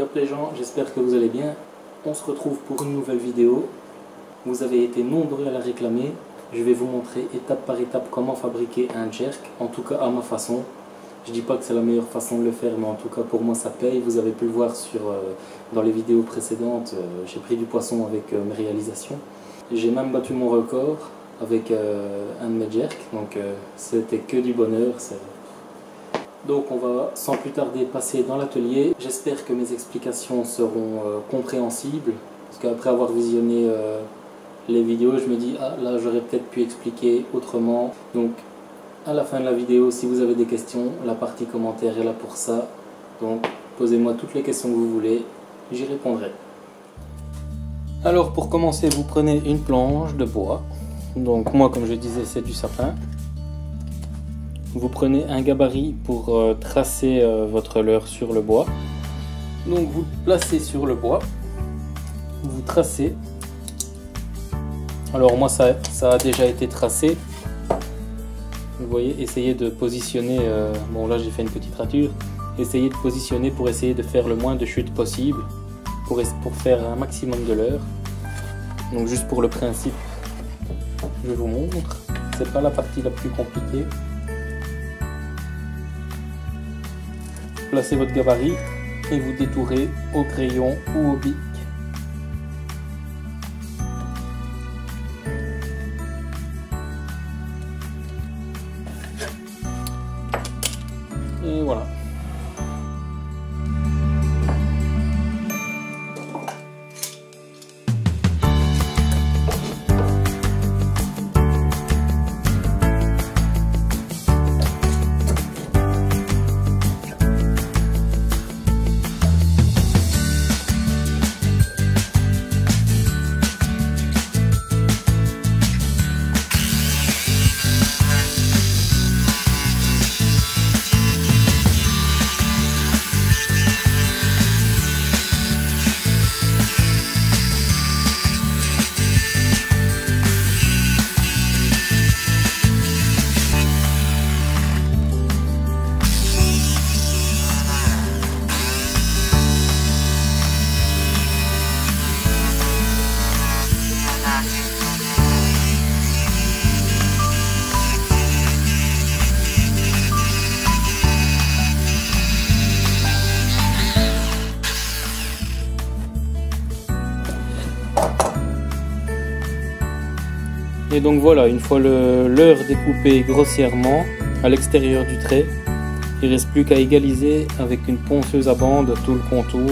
Top les gens, j'espère que vous allez bien. On se retrouve pour une nouvelle vidéo. Vous avez été nombreux à la réclamer. Je vais vous montrer étape par étape comment fabriquer un jerk, en tout cas à ma façon. Je dis pas que c'est la meilleure façon de le faire, mais en tout cas pour moi ça paye. Vous avez pu le voir dans les vidéos précédentes, j'ai pris du poisson avec mes réalisations. J'ai même battu mon record avec un de mes jerks, donc c'était que du bonheur. Donc on va sans plus tarder passer dans l'atelier. J'espère que mes explications seront compréhensibles, parce qu'après avoir visionné les vidéos, je me dis ah là j'aurais peut-être pu expliquer autrement. Donc à la fin de la vidéo, si vous avez des questions, la partie commentaire est là pour ça. Donc posez-moi toutes les questions que vous voulez, j'y répondrai. Alors pour commencer, vous prenez une planche de bois. Donc moi, comme je disais, c'est du sapin. Vous prenez un gabarit pour tracer votre leurre sur le bois. Donc vous le placez sur le bois, vous tracez. Alors moi ça a déjà été tracé. Vous voyez, essayez de positionner, bon là j'ai fait une petite rature, essayez de positionner pour essayer de faire le moins de chutes possible, pour faire un maximum de leurre. Donc juste pour le principe, je vous montre, c'est pas la partie la plus compliquée. Placez votre gabarit et vous détourez au crayon ou au bic. Et voilà. Et donc voilà, une fois le leurre découpé grossièrement à l'extérieur du trait, il ne reste plus qu'à égaliser avec une ponceuse à bande tout le contour.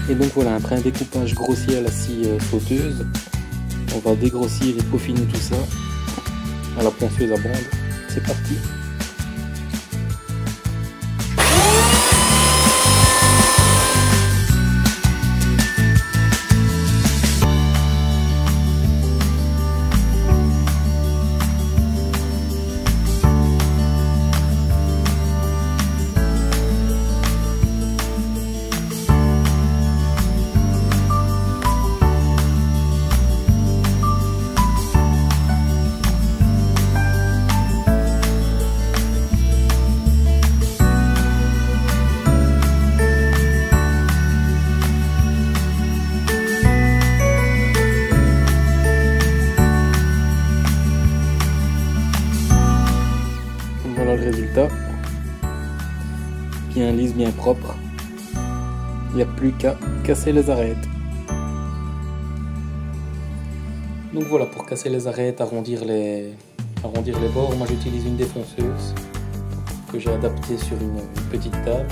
Et donc voilà, après un découpage grossier à la scie sauteuse, on va dégrossir et peaufiner tout ça à la ponceuse à bande. C'est parti! Voilà le résultat, bien lisse, bien propre. Il n'y a plus qu'à casser les arêtes. Donc voilà, pour casser les arêtes, arrondir les bords, moi j'utilise une défonceuse que j'ai adaptée sur une petite table.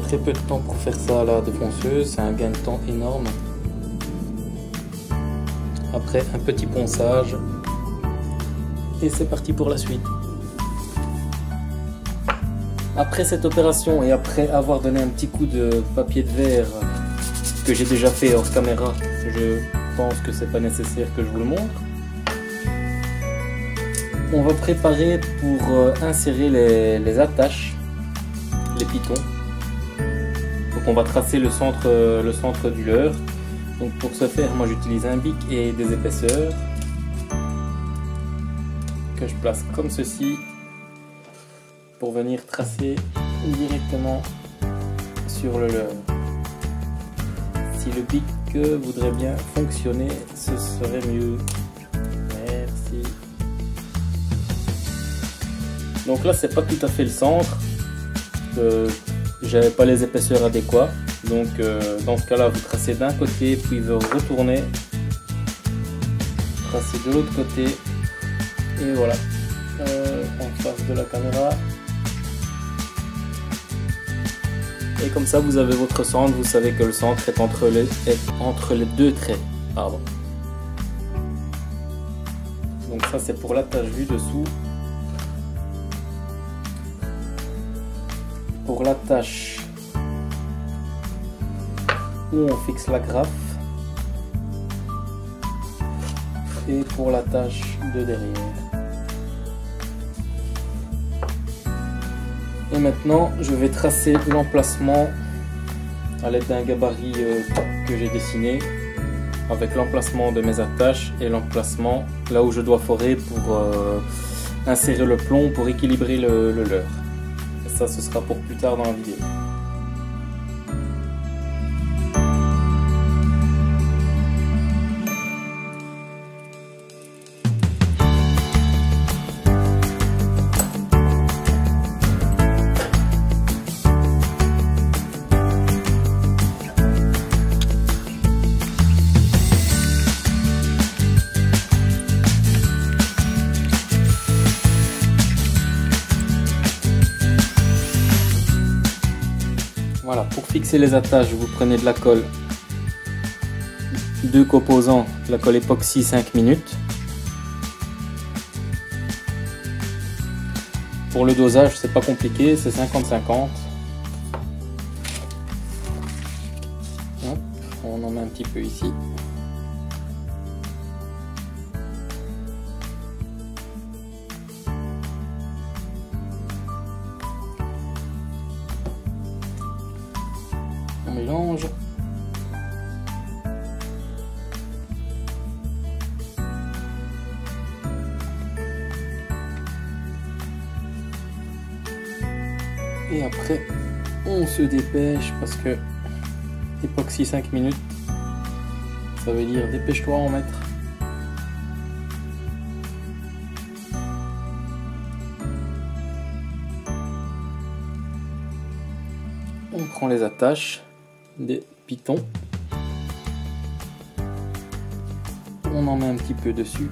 très peu de temps pour faire ça à la défonceuse, c'est un gain de temps énorme. Après un petit ponçage et c'est parti pour la suite. Après cette opération et après avoir donné un petit coup de papier de verre que j'ai déjà fait hors caméra, je pense que c'est pas nécessaire que je vous le montre. On va préparer pour insérer les attaches, les pitons. Donc on va tracer le centre du leurre. Donc pour ce faire, moi j'utilise un bic et des épaisseurs que je place comme ceci pour venir tracer directement sur le leurre. Si le bic voudrait bien fonctionner, ce serait mieux. Merci. Donc là c'est pas tout à fait le centre, j'avais pas les épaisseurs adéquats, donc dans ce cas là vous tracez d'un côté puis vous retournez, tracez de l'autre côté et voilà, en face de la caméra. Et comme ça vous avez votre centre, vous savez que le centre est entre les deux traits. Pardon. Donc ça c'est pour l'attache vue dessous. Pour l'attache où on fixe la graffe et pour l'attache de derrière. Et maintenant je vais tracer l'emplacement à l'aide d'un gabarit que j'ai dessiné, avec l'emplacement de mes attaches et l'emplacement là où je dois forer pour insérer le plomb pour équilibrer le leurre. Et ça ce sera pour plus tard dans la vidéo. Voilà, pour fixer les attaches, vous prenez de la colle, deux composants, la colle époxy 5 minutes. Pour le dosage, c'est pas compliqué, c'est 50-50. On en met un petit peu ici. On mélange. Et après, on se dépêche parce que époxy 5 minutes, ça veut dire dépêche-toi à en mettre. On prend les attaches des pitons, on en met un petit peu dessus.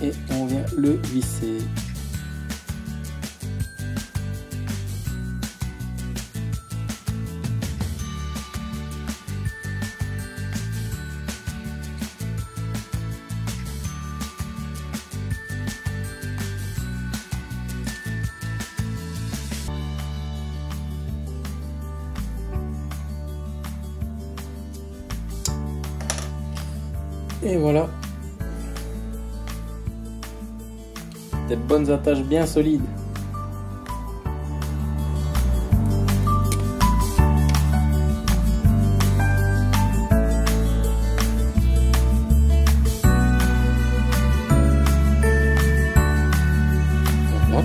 Et on vient le visser. Et voilà. Des bonnes attaches bien solides. Voilà.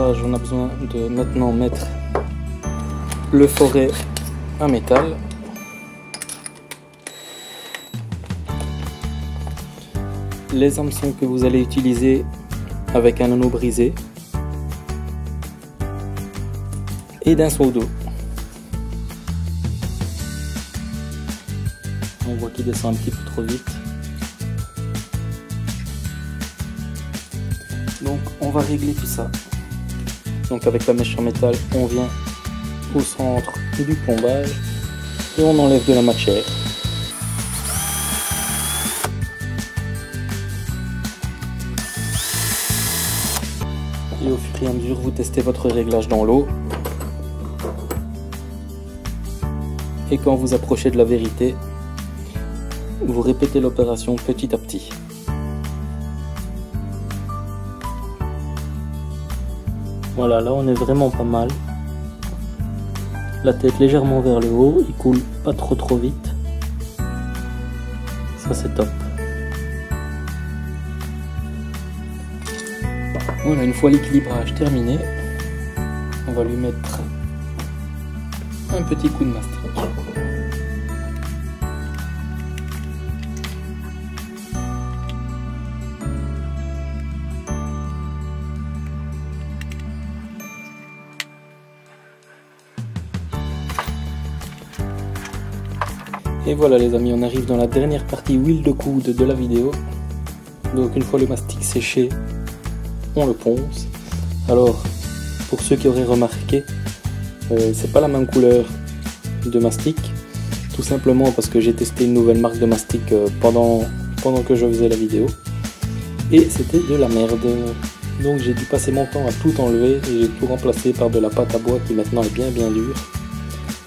démarrage, on a besoin de maintenant mettre le foret à métal. Les hameçons que vous allez utiliser avec un anneau brisé et d'un seau d'eau. On voit qu'il descend un petit peu trop vite. Donc on va régler tout ça. Donc avec la mèche en métal, on vient au centre du plombage et on enlève de la matière. Et au fur et à mesure, vous testez votre réglage dans l'eau. Et quand vous approchez de la vérité, vous répétez l'opération petit à petit. Voilà, là on est vraiment pas mal. La tête légèrement vers le haut, il coule pas trop vite. Ça c'est top. Voilà, une fois l'équilibrage terminé, on va lui mettre un petit coup de mastic. Et voilà les amis, on arrive dans la dernière partie huile de coude de la vidéo. Donc une fois le mastic séché, on le ponce. Alors pour ceux qui auraient remarqué, c'est pas la même couleur de mastic, tout simplement parce que j'ai testé une nouvelle marque de mastic pendant que je faisais la vidéo et c'était de la merde. Donc j'ai dû passer mon temps à tout enlever et j'ai tout remplacé par de la pâte à bois qui maintenant est bien dure.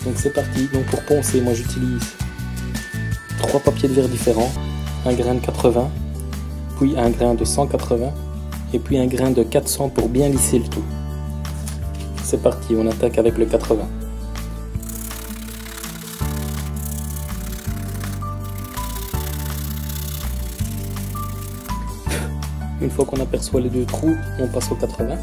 Donc c'est parti. Donc pour poncer, moi j'utilise 3 papiers de verre différents, un grain de 80, puis un grain de 180 et puis un grain de 400 pour bien lisser le tout. C'est parti, on attaque avec le 80. Une fois qu'on aperçoit les 2 trous, on passe au 80.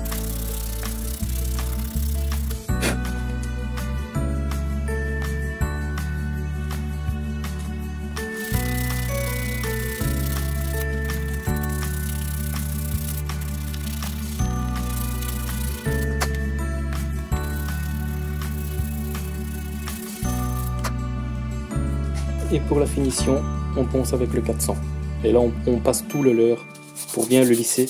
Et pour la finition, on ponce avec le 400. Et là, on passe tout le leurre pour bien le lisser.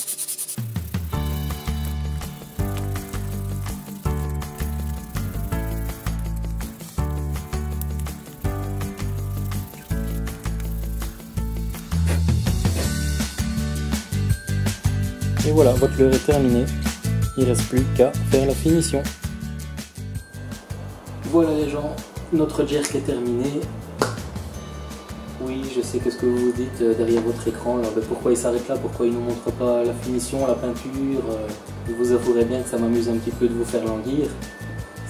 Et voilà, votre leurre est terminé. Il ne reste plus qu'à faire la finition. Voilà les gens, notre jerk est terminé. Oui, je sais que ce que vous vous dites derrière votre écran, là, pourquoi il s'arrête là, pourquoi il ne nous montre pas la finition, la peinture. Je vous avouerai bien que ça m'amuse un petit peu de vous faire languir.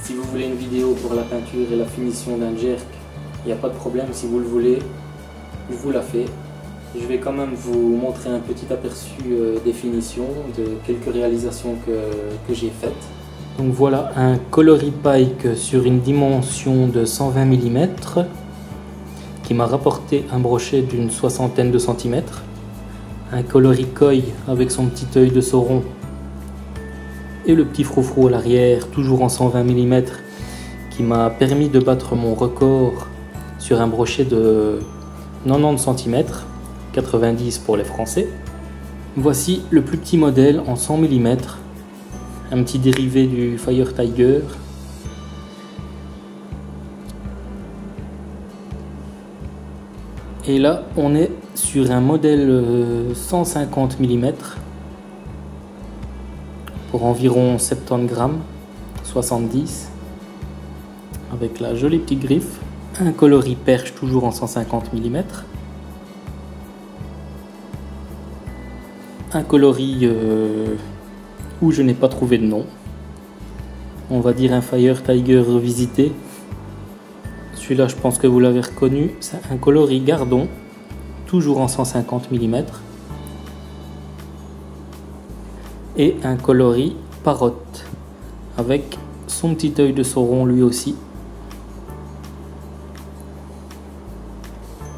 Si vous voulez une vidéo pour la peinture et la finition d'un jerk, il n'y a pas de problème, si vous le voulez, je vous la fais. Je vais quand même vous montrer un petit aperçu des finitions, de quelques réalisations que j'ai faites. Donc voilà un coloris pike sur une dimension de 120 mm. Qui m'a rapporté un brochet d'une 60aine de centimètres, un coloris koi avec son petit œil de sauron et le petit froufrou à l'arrière, toujours en 120 mm, qui m'a permis de battre mon record sur un brochet de 90 cm, 90 pour les Français. Voici le plus petit modèle en 100 mm, un petit dérivé du Fire Tiger. Et là, on est sur un modèle 150 mm pour environ 70 grammes, 70, avec la jolie petite griffe. Un coloris perche toujours en 150 mm. Un coloris où je n'ai pas trouvé de nom. On va dire un Fire Tiger revisité. Celui-là, je pense que vous l'avez reconnu, c'est un coloris Gardon, toujours en 150 mm. Et un coloris Parotte avec son petit œil de Sauron lui aussi.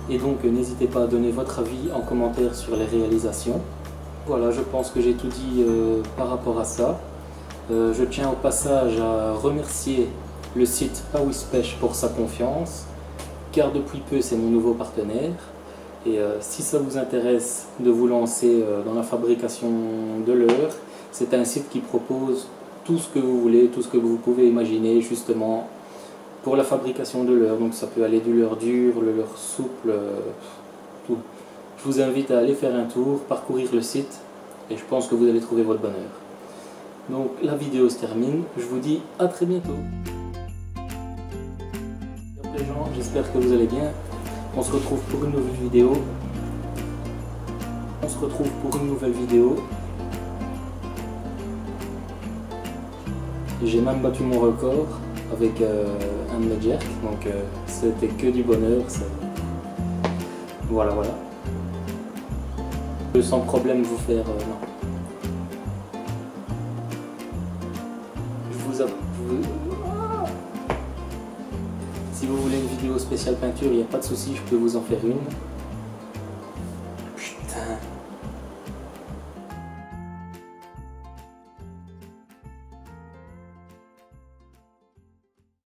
Et donc n'hésitez pas à donner votre avis en commentaire sur les réalisations. Voilà, je pense que j'ai tout dit par rapport à ça. Je tiens au passage à remercier le site Pawispech pour sa confiance, car depuis peu c'est mon nouveau partenaire. Et si ça vous intéresse de vous lancer dans la fabrication de leurre, c'est un site qui propose tout ce que vous voulez, tout ce que vous pouvez imaginer justement pour la fabrication de leurre. Donc ça peut aller du leurre dur, le leurre souple, tout. Je vous invite à aller faire un tour, parcourir le site et je pense que vous allez trouver votre bonheur. Donc la vidéo se termine, je vous dis à très bientôt. Les gens, j'espère que vous allez bien. On se retrouve pour une nouvelle vidéo. J'ai même battu mon record avec un de mes jerks, donc c'était que du bonheur. Voilà. Je peux sans problème vous faire... non. Si vous voulez une vidéo spéciale peinture, il n'y a pas de souci, je peux vous en faire une.